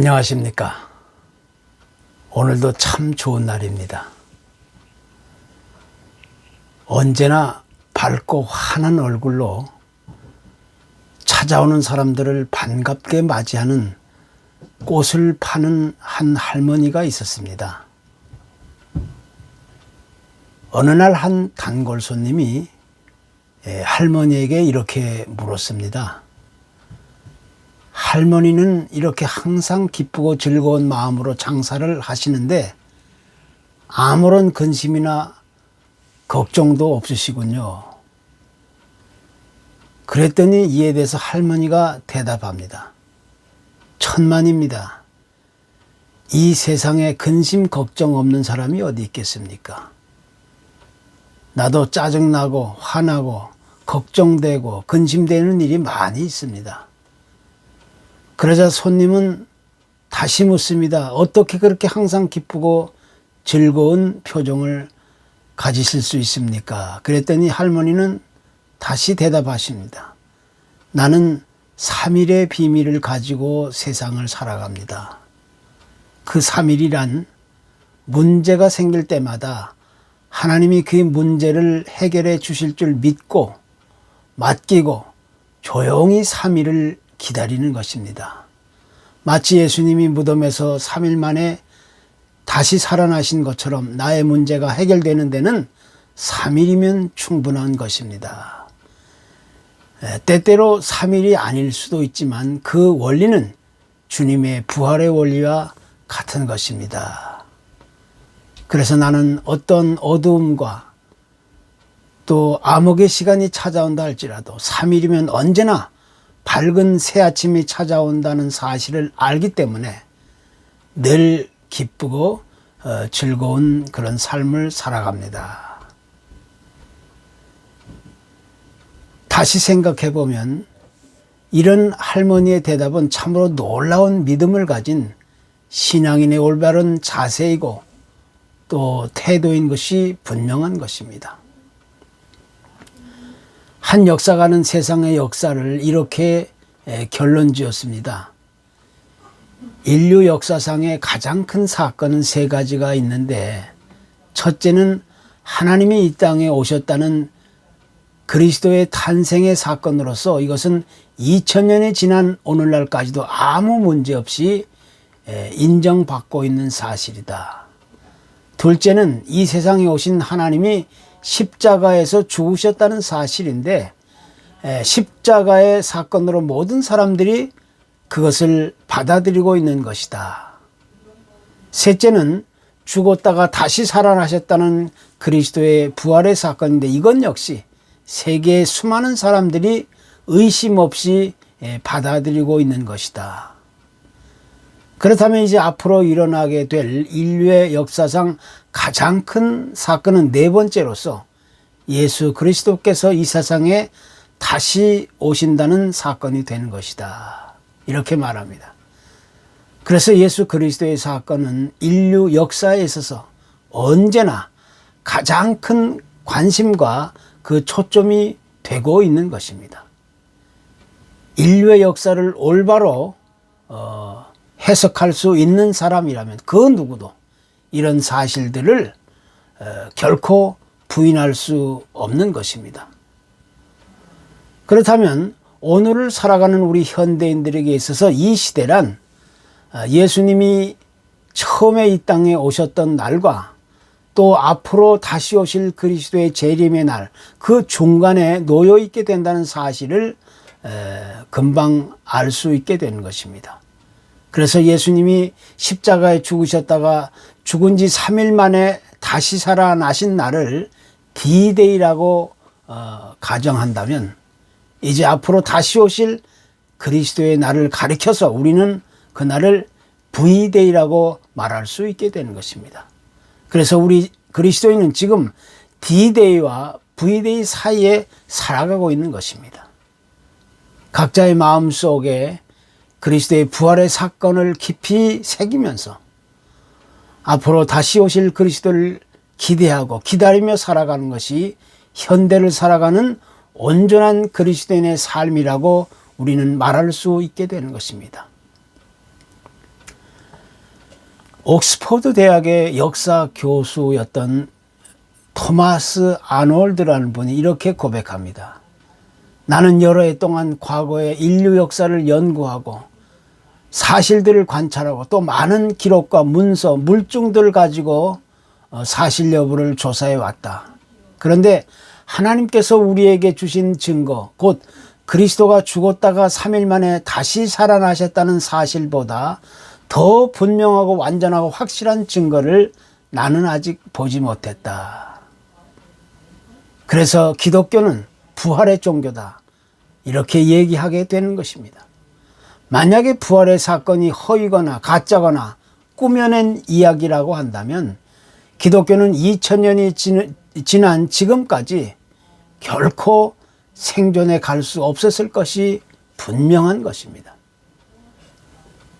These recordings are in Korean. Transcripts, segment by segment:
안녕하십니까. 오늘도 참 좋은 날입니다. 언제나 밝고 환한 얼굴로 찾아오는 사람들을 반갑게 맞이하는 꽃을 파는 한 할머니가 있었습니다. 어느 날 한 단골 손님이 할머니에게 이렇게 물었습니다. 할머니는 이렇게 항상 기쁘고 즐거운 마음으로 장사를 하시는데 아무런 근심이나 걱정도 없으시군요. 그랬더니 이에 대해서 할머니가 대답합니다. 천만입니다. 이 세상에 근심 걱정 없는 사람이 어디 있겠습니까? 나도 짜증나고 화나고 걱정되고 근심되는 일이 많이 있습니다. 그러자 손님은 다시 묻습니다. 어떻게 그렇게 항상 기쁘고 즐거운 표정을 가지실 수 있습니까? 그랬더니 할머니는 다시 대답하십니다. 나는 3일의 비밀을 가지고 세상을 살아갑니다. 그 3일이란 문제가 생길 때마다 하나님이 그 문제를 해결해 주실 줄 믿고 맡기고 조용히 3일을 기다리는 것입니다. 마치 예수님이 무덤에서 3일 만에 다시 살아나신 것처럼 나의 문제가 해결되는 데는 3일이면 충분한 것입니다. 때때로 3일이 아닐 수도 있지만 그 원리는 주님의 부활의 원리와 같은 것입니다. 그래서 나는 어떤 어두움과 또 암흑의 시간이 찾아온다 할지라도 3일이면 언제나 밝은 새 아침이 찾아온다는 사실을 알기 때문에 늘 기쁘고 즐거운 그런 삶을 살아갑니다. 다시 생각해 보면 이런 할머니의 대답은 참으로 놀라운 믿음을 가진 신앙인의 올바른 자세이고 또 태도인 것이 분명한 것입니다. 한 역사가는 세상의 역사를 이렇게 결론 지었습니다. 인류 역사상의 가장 큰 사건은 3가지가 있는데 첫째는 하나님이 이 땅에 오셨다는 그리스도의 탄생의 사건으로서 이것은 2000년이 지난 오늘날까지도 아무 문제 없이 인정받고 있는 사실이다. 둘째는 이 세상에 오신 하나님이 십자가에서 죽으셨다는 사실인데 십자가의 사건으로 모든 사람들이 그것을 받아들이고 있는 것이다. 셋째는 죽었다가 다시 살아나셨다는 그리스도의 부활의 사건인데 이건 역시 세계의 수많은 사람들이 의심 없이 받아들이고 있는 것이다. 그렇다면 이제 앞으로 일어나게 될 인류의 역사상 가장 큰 사건은 4번째로서 예수 그리스도께서 이 세상에 다시 오신다는 사건이 되는 것이다. 이렇게 말합니다. 그래서 예수 그리스도의 사건은 인류 역사에 있어서 언제나 가장 큰 관심과 그 초점이 되고 있는 것입니다. 인류의 역사를 올바로 해석할 수 있는 사람이라면 그 누구도 이런 사실들을 결코 부인할 수 없는 것입니다. 그렇다면 오늘을 살아가는 우리 현대인들에게 있어서 이 시대란 예수님이 처음에 이 땅에 오셨던 날과 또 앞으로 다시 오실 그리스도의 재림의 날, 그 중간에 놓여 있게 된다는 사실을 금방 알 수 있게 되는 것입니다. 그래서 예수님이 십자가에 죽으셨다가 죽은 지 3일 만에 다시 살아나신 날을 D-Day라고 가정한다면 이제 앞으로 다시 오실 그리스도의 날을 가리켜서 우리는 그 날을 V-Day라고 말할 수 있게 되는 것입니다. 그래서 우리 그리스도인은 지금 D-Day와 V-Day 사이에 살아가고 있는 것입니다. 각자의 마음 속에 그리스도의 부활의 사건을 깊이 새기면서 앞으로 다시 오실 그리스도를 기대하고 기다리며 살아가는 것이 현대를 살아가는 온전한 그리스도인의 삶이라고 우리는 말할 수 있게 되는 것입니다. 옥스퍼드 대학의 역사 교수였던 토마스 아놀드라는 분이 이렇게 고백합니다. 나는 여러 해 동안 과거의 인류 역사를 연구하고 사실들을 관찰하고 또 많은 기록과 문서, 물증들을 가지고 사실 여부를 조사해 왔다. 그런데 하나님께서 우리에게 주신 증거, 곧 그리스도가 죽었다가 3일 만에 다시 살아나셨다는 사실보다 더 분명하고 완전하고 확실한 증거를 나는 아직 보지 못했다. 그래서 기독교는 부활의 종교다. 이렇게 얘기하게 되는 것입니다. 만약에 부활의 사건이 허위거나 가짜거나 꾸며낸 이야기라고 한다면 기독교는 2000년이 지난 지금까지 결코 생존해 갈 수 없었을 것이 분명한 것입니다.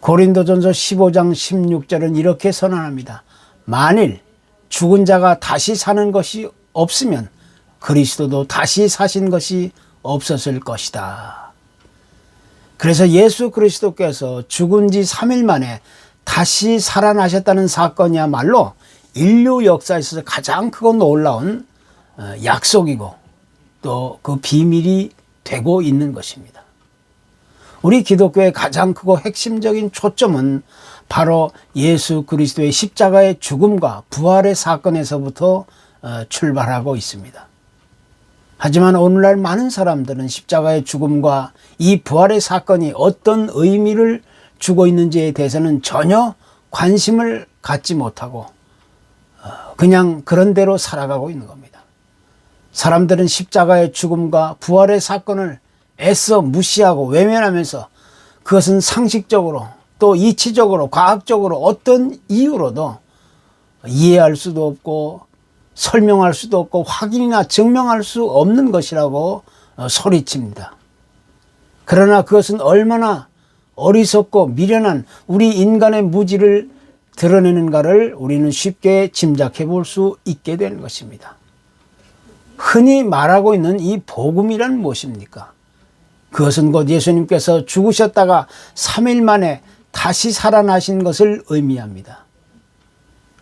고린도전서 15장 16절은 이렇게 선언합니다. 만일 죽은 자가 다시 사는 것이 없으면 그리스도도 다시 사신 것이 없었을 것이다. 그래서 예수 그리스도께서 죽은 지 3일 만에 다시 살아나셨다는 사건이야말로 인류 역사에 있어서 가장 크고 놀라운 약속이고 또 그 비밀이 되고 있는 것입니다. 우리 기독교의 가장 크고 핵심적인 초점은 바로 예수 그리스도의 십자가의 죽음과 부활의 사건에서부터 출발하고 있습니다. 하지만 오늘날 많은 사람들은 십자가의 죽음과 이 부활의 사건이 어떤 의미를 주고 있는지에 대해서는 전혀 관심을 갖지 못하고 그냥 그런 대로 살아가고 있는 겁니다. 사람들은 십자가의 죽음과 부활의 사건을 애써 무시하고 외면하면서 그것은 상식적으로 또 이치적으로 과학적으로 어떤 이유로도 이해할 수도 없고 설명할 수도 없고 확인이나 증명할 수 없는 것이라고 소리칩니다. 그러나 그것은 얼마나 어리석고 미련한 우리 인간의 무지를 드러내는가를 우리는 쉽게 짐작해 볼 수 있게 되는 것입니다. 흔히 말하고 있는 이 복음이란 무엇입니까? 그것은 곧 예수님께서 죽으셨다가 3일 만에 다시 살아나신 것을 의미합니다.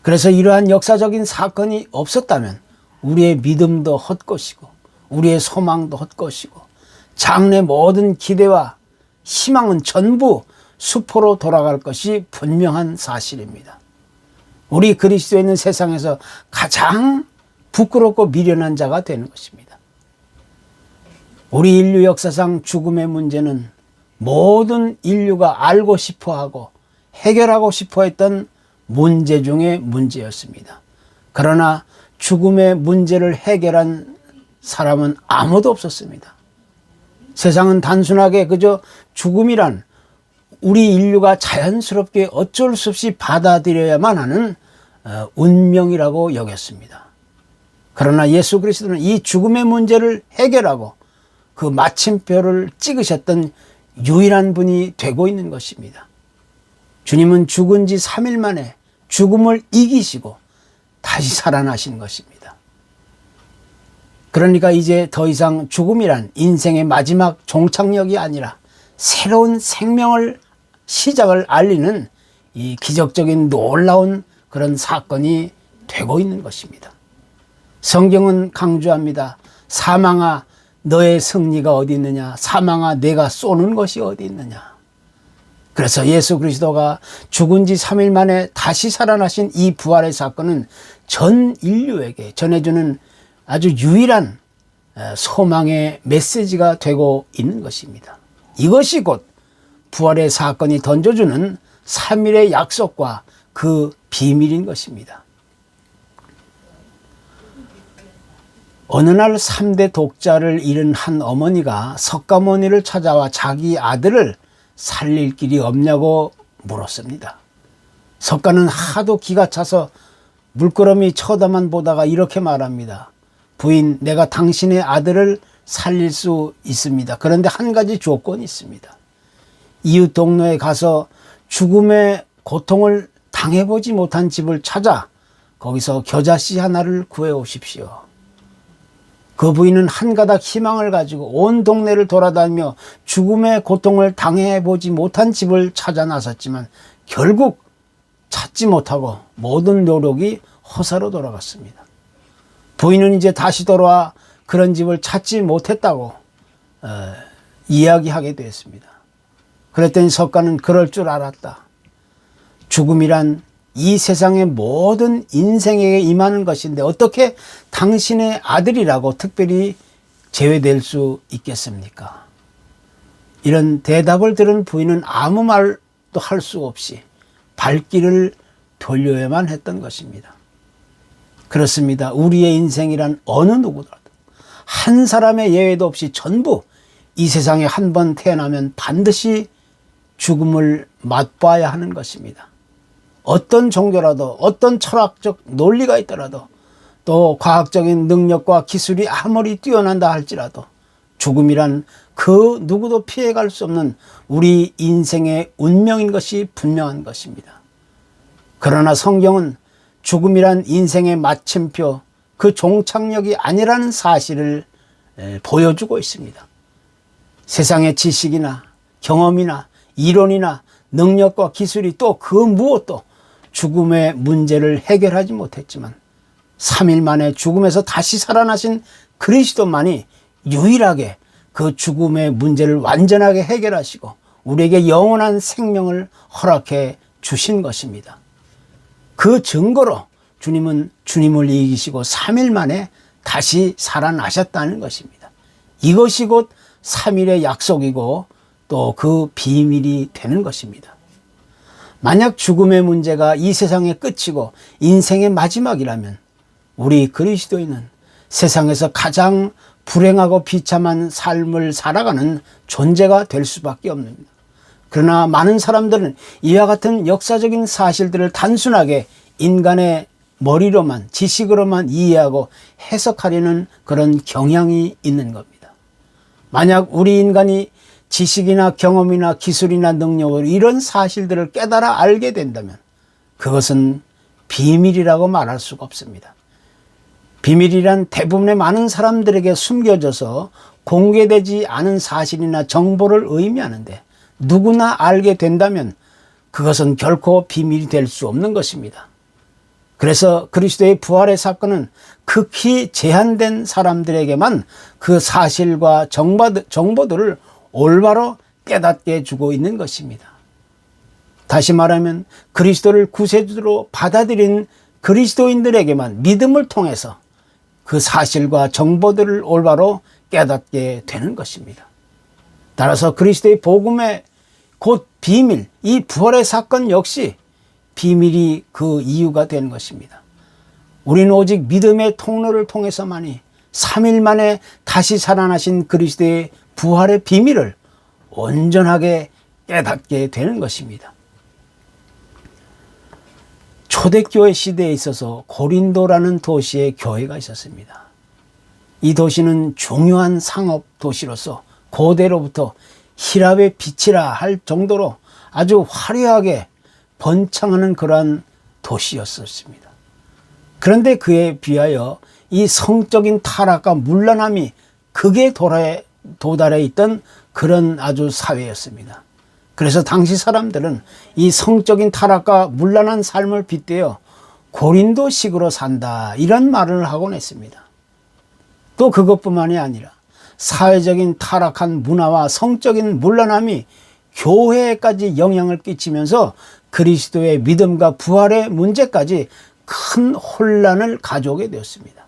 그래서 이러한 역사적인 사건이 없었다면 우리의 믿음도 헛것이고 우리의 소망도 헛것이고 장래 모든 기대와 희망은 전부 수포로 돌아갈 것이 분명한 사실입니다. 우리 그리스도인은 세상에서 가장 부끄럽고 미련한 자가 되는 것입니다. 우리 인류 역사상 죽음의 문제는 모든 인류가 알고 싶어하고 해결하고 싶어했던 문제 중에 문제였습니다. 그러나 죽음의 문제를 해결한 사람은 아무도 없었습니다. 세상은 단순하게 그저 죽음이란 우리 인류가 자연스럽게 어쩔 수 없이 받아들여야만 하는 운명이라고 여겼습니다. 그러나 예수 그리스도는 이 죽음의 문제를 해결하고 그 마침표를 찍으셨던 유일한 분이 되고 있는 것입니다. 주님은 죽은 지 3일 만에 죽음을 이기시고 다시 살아나신 것입니다. 그러니까 이제 더 이상 죽음이란 인생의 마지막 종착역이 아니라 새로운 생명을 시작을 알리는 이 기적적인 놀라운 그런 사건이 되고 있는 것입니다. 성경은 강조합니다. 사망아 너의 승리가 어디 있느냐? 사망아 내가 쏘는 것이 어디 있느냐? 그래서 예수 그리스도가 죽은 지 3일 만에 다시 살아나신 이 부활의 사건은 전 인류에게 전해주는 아주 유일한 소망의 메시지가 되고 있는 것입니다. 이것이 곧 부활의 사건이 던져주는 3일의 약속과 그 비밀인 것입니다. 어느 날 3대 독자를 잃은 한 어머니가 석가모니를 찾아와 자기 아들을 살릴 길이 없냐고 물었습니다. 석가는 하도 기가 차서 물끄러미 쳐다만 보다가 이렇게 말합니다. 부인, 내가 당신의 아들을 살릴 수 있습니다. 그런데 한 가지 조건이 있습니다. 이웃 동네에 가서 죽음의 고통을 당해보지 못한 집을 찾아 거기서 겨자씨 하나를 구해 오십시오. 그 부인은 한 가닥 희망을 가지고 온 동네를 돌아다니며 죽음의 고통을 당해보지 못한 집을 찾아 나섰지만 결국 찾지 못하고 모든 노력이 허사로 돌아갔습니다. 부인은 이제 다시 돌아와 그런 집을 찾지 못했다고 이야기하게 되었습니다. 그랬더니 석가는 그럴 줄 알았다. 죽음이란 이 세상의 모든 인생에게 임하는 것인데 어떻게 당신의 아들이라고 특별히 제외될 수 있겠습니까? 이런 대답을 들은 부인은 아무 말도 할 수 없이 발길을 돌려야만 했던 것입니다. 그렇습니다. 우리의 인생이란 어느 누구라도 한 사람의 예외도 없이 전부 이 세상에 한 번 태어나면 반드시 죽음을 맛봐야 하는 것입니다. 어떤 종교라도 어떤 철학적 논리가 있더라도 또 과학적인 능력과 기술이 아무리 뛰어난다 할지라도 죽음이란 그 누구도 피해갈 수 없는 우리 인생의 운명인 것이 분명한 것입니다. 그러나 성경은 죽음이란 인생의 마침표, 그 종착역이 아니라는 사실을 보여주고 있습니다. 세상의 지식이나 경험이나 이론이나 능력과 기술이 또 그 무엇도 죽음의 문제를 해결하지 못했지만 3일 만에 죽음에서 다시 살아나신 그리스도만이 유일하게 그 죽음의 문제를 완전하게 해결하시고 우리에게 영원한 생명을 허락해 주신 것입니다. 그 증거로 주님은 주님을 이기시고 3일 만에 다시 살아나셨다는 것입니다. 이것이 곧 3일의 약속이고 또 그 비밀이 되는 것입니다. 만약 죽음의 문제가 이 세상의 끝이고 인생의 마지막이라면 우리 그리스도인은 세상에서 가장 불행하고 비참한 삶을 살아가는 존재가 될 수밖에 없습니다. 그러나 많은 사람들은 이와 같은 역사적인 사실들을 단순하게 인간의 머리로만 지식으로만 이해하고 해석하려는 그런 경향이 있는 겁니다. 만약 우리 인간이 지식이나 경험이나 기술이나 능력으로 이런 사실들을 깨달아 알게 된다면 그것은 비밀이라고 말할 수가 없습니다. 비밀이란 대부분의 많은 사람들에게 숨겨져서 공개되지 않은 사실이나 정보를 의미하는데 누구나 알게 된다면 그것은 결코 비밀이 될 수 없는 것입니다. 그래서 그리스도의 부활의 사건은 극히 제한된 사람들에게만 그 사실과 정보들을 올바로 깨닫게 해주고 있는 것입니다. 다시 말하면 그리스도를 구세주로 받아들인 그리스도인들에게만 믿음을 통해서 그 사실과 정보들을 올바로 깨닫게 되는 것입니다. 따라서 그리스도의 복음의 곧 비밀, 이 부활의 사건 역시 비밀이 그 이유가 되는 것입니다. 우리는 오직 믿음의 통로를 통해서만이 3일 만에 다시 살아나신 그리스도의 부활의 비밀을 온전하게 깨닫게 되는 것입니다. 초대교회 시대에 있어서 고린도라는 도시에 교회가 있었습니다. 이 도시는 중요한 상업 도시로서 고대로부터 히랍의 빛이라 할 정도로 아주 화려하게 번창하는 그러한 도시였었습니다. 그런데 그에 비하여 이 성적인 타락과 문란함이 극에 도달해 있던 그런 아주 사회였습니다. 그래서 당시 사람들은 이 성적인 타락과 문란한 삶을 빗대어 고린도식으로 산다 이런 말을 하곤 했습니다. 또 그것뿐만이 아니라 사회적인 타락한 문화와 성적인 문란함이 교회에까지 영향을 끼치면서 그리스도의 믿음과 부활의 문제까지 큰 혼란을 가져오게 되었습니다.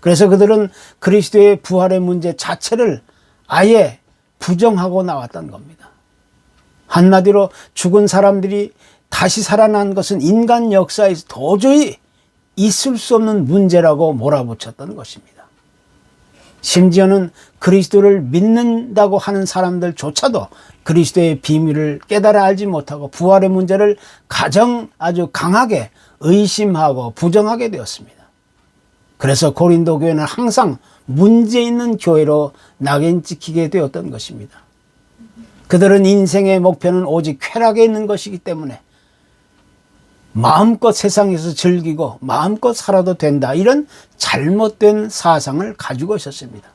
그래서 그들은 그리스도의 부활의 문제 자체를 아예 부정하고 나왔던 겁니다. 한마디로 죽은 사람들이 다시 살아난 것은 인간 역사에서 도저히 있을 수 없는 문제라고 몰아붙였던 것입니다. 심지어는 그리스도를 믿는다고 하는 사람들조차도 그리스도의 비밀을 깨달아 알지 못하고 부활의 문제를 가장 아주 강하게 의심하고 부정하게 되었습니다. 그래서 고린도 교회는 항상 문제 있는 교회로 낙인 찍히게 되었던 것입니다. 그들은 인생의 목표는 오직 쾌락에 있는 것이기 때문에 마음껏 세상에서 즐기고 마음껏 살아도 된다 이런 잘못된 사상을 가지고 있었습니다.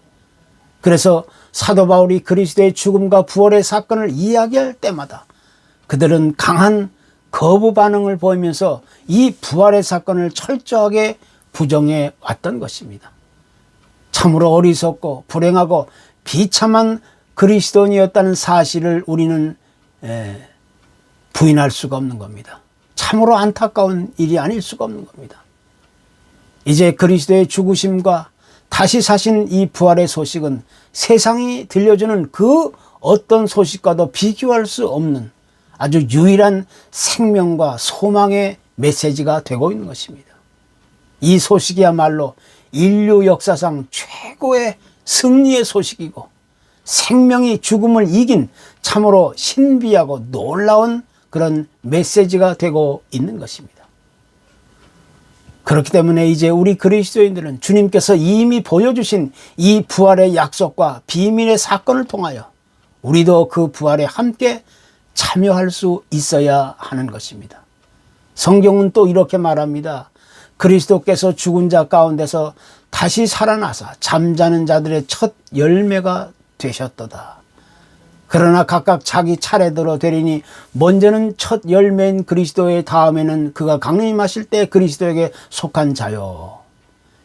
그래서 사도 바울이 그리스도의 죽음과 부활의 사건을 이야기할 때마다 그들은 강한 거부 반응을 보이면서 이 부활의 사건을 철저하게 부정해 왔던 것입니다. 참으로 어리석고 불행하고 비참한 그리스도인이었다는 사실을 우리는 부인할 수가 없는 겁니다. 참으로 안타까운 일이 아닐 수가 없는 겁니다. 이제 그리스도의 죽으심과 다시 사신 이 부활의 소식은 세상이 들려주는 그 어떤 소식과도 비교할 수 없는 아주 유일한 생명과 소망의 메시지가 되고 있는 것입니다. 이 소식이야말로 인류 역사상 최고의 승리의 소식이고 생명이 죽음을 이긴 참으로 신비하고 놀라운 그런 메시지가 되고 있는 것입니다. 그렇기 때문에 이제 우리 그리스도인들은 주님께서 이미 보여주신 이 부활의 약속과 비밀의 사건을 통하여 우리도 그 부활에 함께 참여할 수 있어야 하는 것입니다. 성경은 또 이렇게 말합니다. 그리스도께서 죽은 자 가운데서 다시 살아나사 잠자는 자들의 첫 열매가 되셨도다. 그러나 각각 자기 차례대로 되리니 먼저는 첫 열매인 그리스도의 다음에는 그가 강림하실 때 그리스도에게 속한 자요.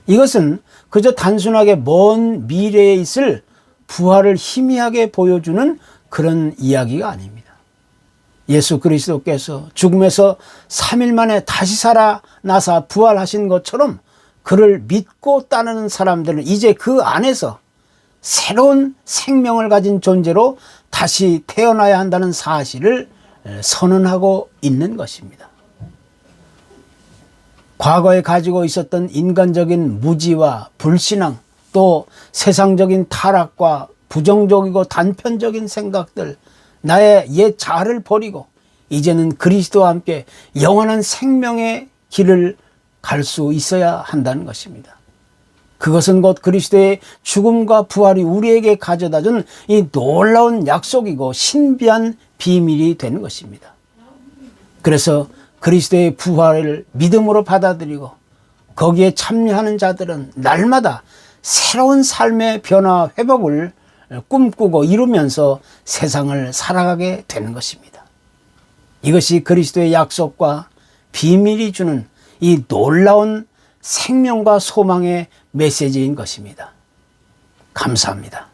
이것은 그저 단순하게 먼 미래에 있을 부활을 희미하게 보여주는 그런 이야기가 아닙니다. 예수 그리스도께서 죽음에서 3일 만에 다시 살아나사 부활하신 것처럼 그를 믿고 따르는 사람들은 이제 그 안에서 새로운 생명을 가진 존재로 다시 태어나야 한다는 사실을 선언하고 있는 것입니다. 과거에 가지고 있었던 인간적인 무지와 불신앙, 또 세상적인 타락과 부정적이고 단편적인 생각들, 나의 옛 자아를 버리고 이제는 그리스도와 함께 영원한 생명의 길을 갈 수 있어야 한다는 것입니다. 그것은 곧 그리스도의 죽음과 부활이 우리에게 가져다준 이 놀라운 약속이고 신비한 비밀이 되는 것입니다. 그래서 그리스도의 부활을 믿음으로 받아들이고 거기에 참여하는 자들은 날마다 새로운 삶의 변화 회복을 꿈꾸고 이루면서 세상을 살아가게 되는 것입니다. 이것이 그리스도의 약속과 비밀이 주는 이 놀라운 생명과 소망의 메시지인 것입니다. 감사합니다.